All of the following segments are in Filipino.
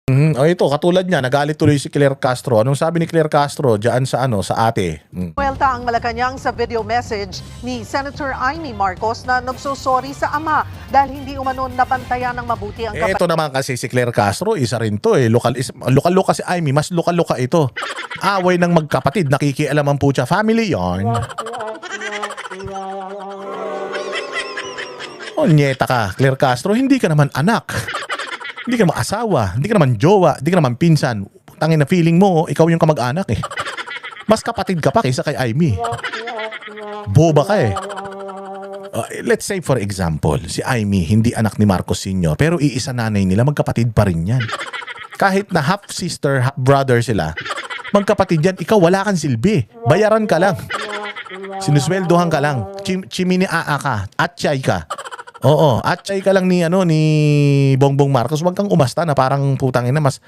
O ito, katulad niya, nagalit tuloy si Claire Castro. Anong sabi ni Claire Castro diyan sa sa ate? Welta ang Malacanang sa video message ni Senator Amy Marcos na nagsosorry sa ama dahil hindi umano nabantayan ng mabuti ang Ito naman kasi si Claire Castro, isa rin to Lokal-loka si Amy, mas lokal-loka ito. Away ng magkapatid, nakikialaman po siya. Family yarn. Nyeta ka, Claire Castro, hindi ka naman anak. Hindi ka naman asawa, hindi ka naman jowa, hindi ka naman pinsan. Tangin na feeling mo, ikaw yung kamag-anak eh. Mas kapatid ka pa kaysa kay Amy. Boba ka eh. Let's say for example, si Amy hindi anak ni Marcos Sr. pero iisa nanay nila, magkapatid pa rin yan. Kahit na half sister, half brother sila, magkapatid yan, ikaw wala kang silbi. Bayaran ka lang. Sinusweldohan ka lang. Chimini aa ka. Atchay ka. Oo, atchay ka lang ni Bongbong Marcos. Huwag kang umasta na parang putangin na mas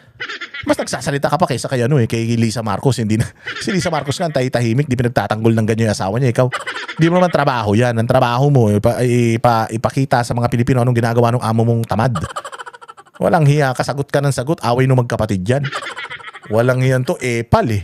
nagsasalita ka pa kaysa kay kay Lisa Marcos. Hindi na, si Lisa Marcos nga tahimik, di pinagtatanggol ng ganyan yung asawa niya. Ikaw, di mo naman trabaho yan. Ang trabaho mo, ipakita sa mga Pilipino anong ginagawa ng amo mong tamad. Walang hiya, kasagot ka ng sagot, away ng magkapatid yan. Walang hiyan to, epal eh.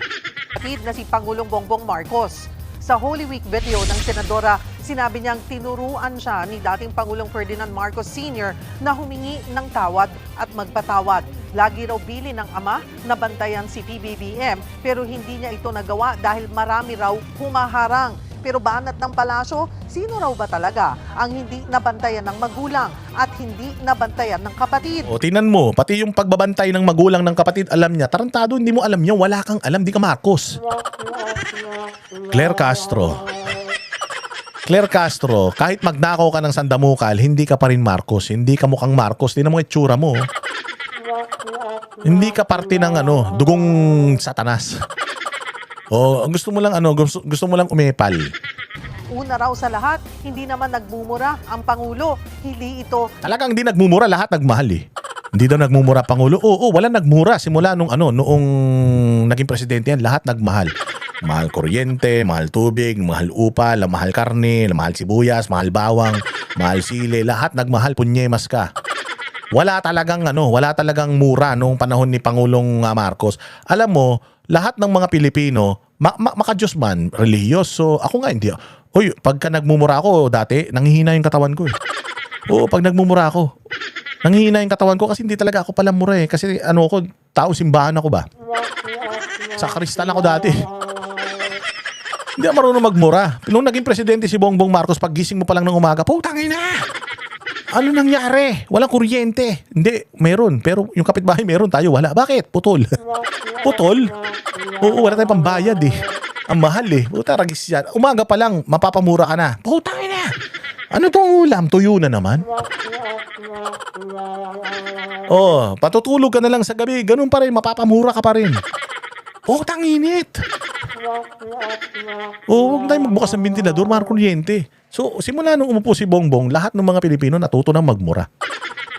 kapatid na si Pangulong Bongbong Marcos. Sa Holy Week video ng senadora, sinabi niyang tinuruan siya ni dating Pangulong Ferdinand Marcos Sr. na humingi ng tawad at magpatawad. Lagi raw bili ng ama na bantayan si PBBM pero hindi niya ito nagawa dahil marami raw humaharang. Pero banat ng palasyo, sino raw ba talaga ang hindi nabantayan ng magulang at hindi nabantayan ng kapatid? O tinan mo, pati yung pagbabantay ng magulang ng kapatid, alam niya. Tarantado, hindi mo alam niya, wala kang alam, di ka Marcos. Claire Castro, kahit magnakaw ka ng sandamukal, hindi ka pa rin Marcos. Hindi ka mukhang Marcos. Tingnan mo itsura mo. Hindi ka parte ng dugong satanas. O gusto mo lang gusto mo lang umepal. Una raw sa lahat, hindi naman nagmumura ang Pangulo. Hindi ito Talagang hindi nagmumura, lahat nagmahal eh. Hindi daw nagmumura Pangulo. Oo, wala nagmura simula noong naging presidente yan, lahat nagmahal. Mahal kuryente, mahal tubig, mahal upa, mahal karne, mahal sibuyas, mahal bawang, mahal sili, lahat nagmahal, punyemas ka. Wala talagang mura noong panahon ni Pangulong Marcos. Alam mo, lahat ng mga Pilipino, makadiyos man, relihiyoso, ako nga hindi. Uy, pagka nagmumura ako dati, nanghihina yung katawan ko eh. Oo, pag nagmumura ako, nanghihina yung katawan ko kasi hindi talaga ako pala mura eh. Kasi tao simbahan ako ba? Sa kristal ako dati. Hindi ako marunong magmura. Nung naging presidente si Bongbong Marcos, paggising mo pa lang ng umaga, putangin na! Ano nangyari? Walang kuryente. Hindi, meron. Pero yung kapitbahay meron, tayo wala. Bakit? Putol. Putol? Oo, wala tayong pambayad eh. Ang mahal eh. Puta, ragis yan. Umaga pa lang, mapapamura ka na. Putangin na! Ano tong ulam? Tuyo na naman. Oh, patutulog ka na lang sa gabi. Ganun pa rin, mapapamura ka pa rin. Putang init. Huwag tayong magbukas ng ventilador, mahal kuryente. So, simula nung umupo si Bongbong, lahat ng mga Pilipino natuto ng magmura.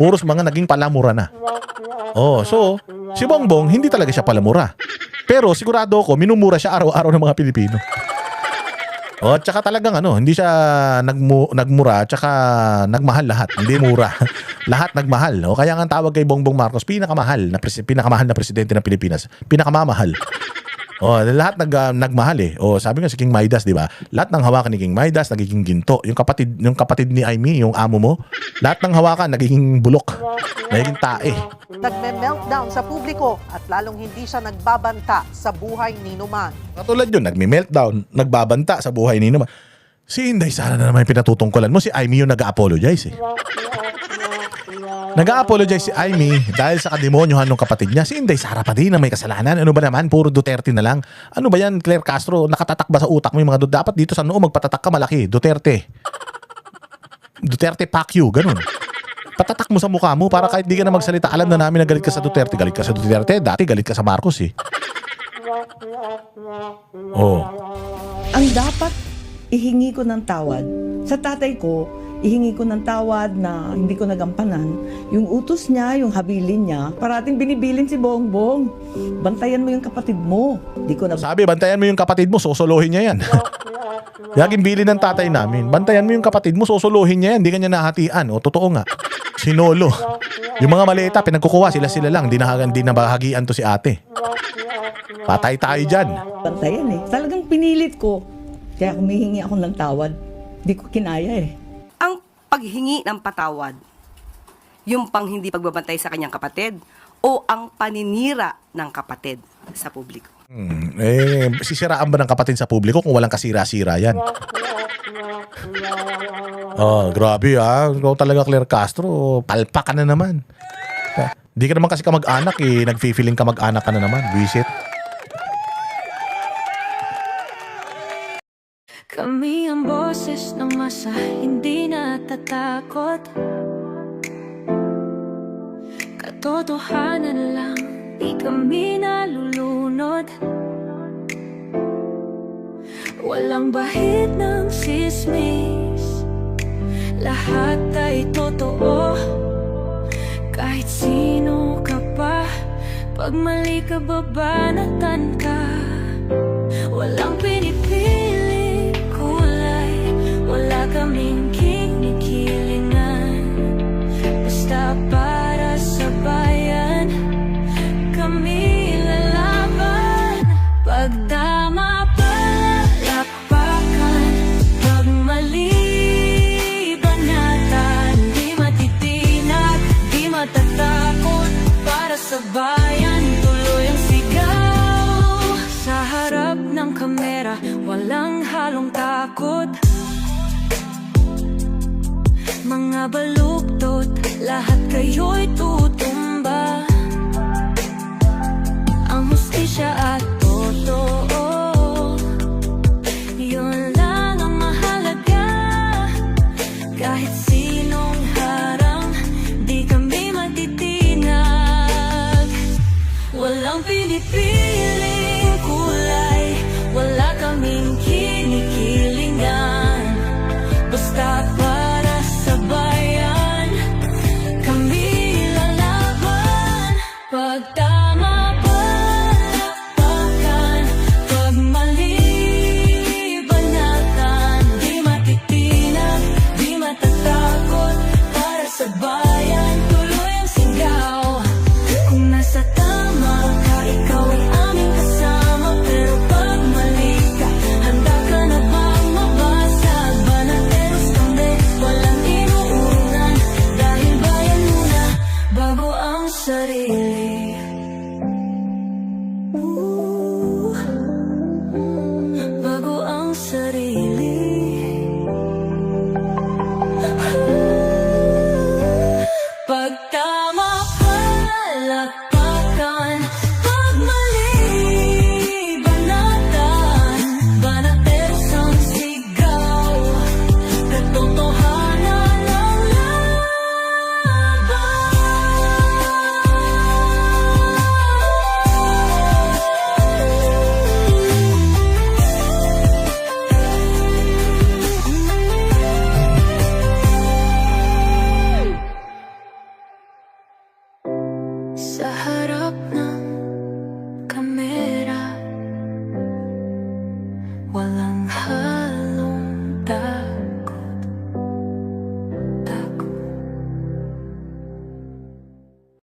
Puros mga naging palamura na. Oh, so, si Bongbong, hindi talaga siya palamura. Pero sigurado ko, minumura siya araw-araw ng mga Pilipino. Oh, tsaka talagang hindi siya nagmura, tsaka nagmahal lahat. Hindi mura. Lahat nagmahal. O, kaya nga ang tawag kay Bongbong Marcos, pinakamahal na presidente ng Pilipinas. Pinakamamahal. Oh, lahat nagmahal eh. Oh, sabi nga si King Midas, 'di ba? Lahat ng hawakan ni King Midas nagiging ginto. Yung kapatid ni Amy, yung amo mo, lahat ng hawakan nagiging bulok. Nagiging tae. Nagme-meltdown sa publiko at lalong hindi siya nagbabanta sa buhay ni Numan. Katulad yun, nagme-meltdown, nagbabanta sa buhay ni naman. Si Inday Sara na naman yung pinatutungkulan mo. Si Amy yung nag-apologize eh. Nag-apologize si Amy dahil sa kademonyohan ng kapatid niya. Si Inday Sara pa din na may kasalanan. Ano ba naman? Puro Duterte na lang. Ano ba yan, Claire Castro? Nakatatak ba sa utak mo yung mga dapat dito sa noo magpatatak ka malaki? Duterte. Duterte Pacquiao, ganun. Patatak mo sa mukha mo para kahit di ka na magsalita, alam na namin na galit ka sa Duterte. Galit ka sa Duterte. Dati galit ka sa Marcos eh. Oh. Ang dapat ihingi ko ng tawad sa tatay ko, ihingi ko ng tawad na hindi ko nagampanan. Yung utos niya, yung habilin niya, parating binibilin si Bongbong. Bantayan mo yung kapatid mo. Sabi, bantayan mo yung kapatid mo, sosolohin niya yan. Laging bilin ng tatay namin. Bantayan mo yung kapatid mo, sosolohin niya yan. Hindi ka niya nahatian. O, totoo nga. Sinolo. Yung mga maleta, pinagkukuha, sila lang. Di na bahagian to si ate. Patay tayo dyan. Bantayan eh. Talagang pinilit ko. Kaya humihingi ako ng tawad. Di ko kinaya eh. Ang paghingi ng patawad, yung pang hindi pagbabantay sa kanyang kapatid, o ang paninira ng kapatid sa publiko? Sisiraan ba ng kapatid sa publiko kung walang kasira-sira yan? Oh, grabe ah. Ikaw talaga, Claire Castro. Palpa ka na naman. Di ka naman kasi kamag-anak eh. Nag-feeling kamag-anak ka na naman. Visit. Kami ang boses ng masa, hindi natatakot. Katotohanan lang, di kami nalulunod. Walang bahid ng sismis, lahat ay totoo. Kahit sino ka pa, pag mali ka babanatan ka. Walang pinipili kulay, wala kaming kinikilingan. Basta para sa bayan, kami lalaban. Pagdama palakpakan, pag mali banatan. Di matitinag, di matatakot, para sa bayan tuloy ang sigaw. Sa harap ng kamera, walang halong takot. Mga baluktot, lahat kayo'y tutumba. Ang hustisya at totoo, yun lang ang mahalaga. Kahit sinong harang, di kami matitinag. Walang pinipiling kulay, wala kaming kinikilingan. Basta para sa bayan, kami lalaban.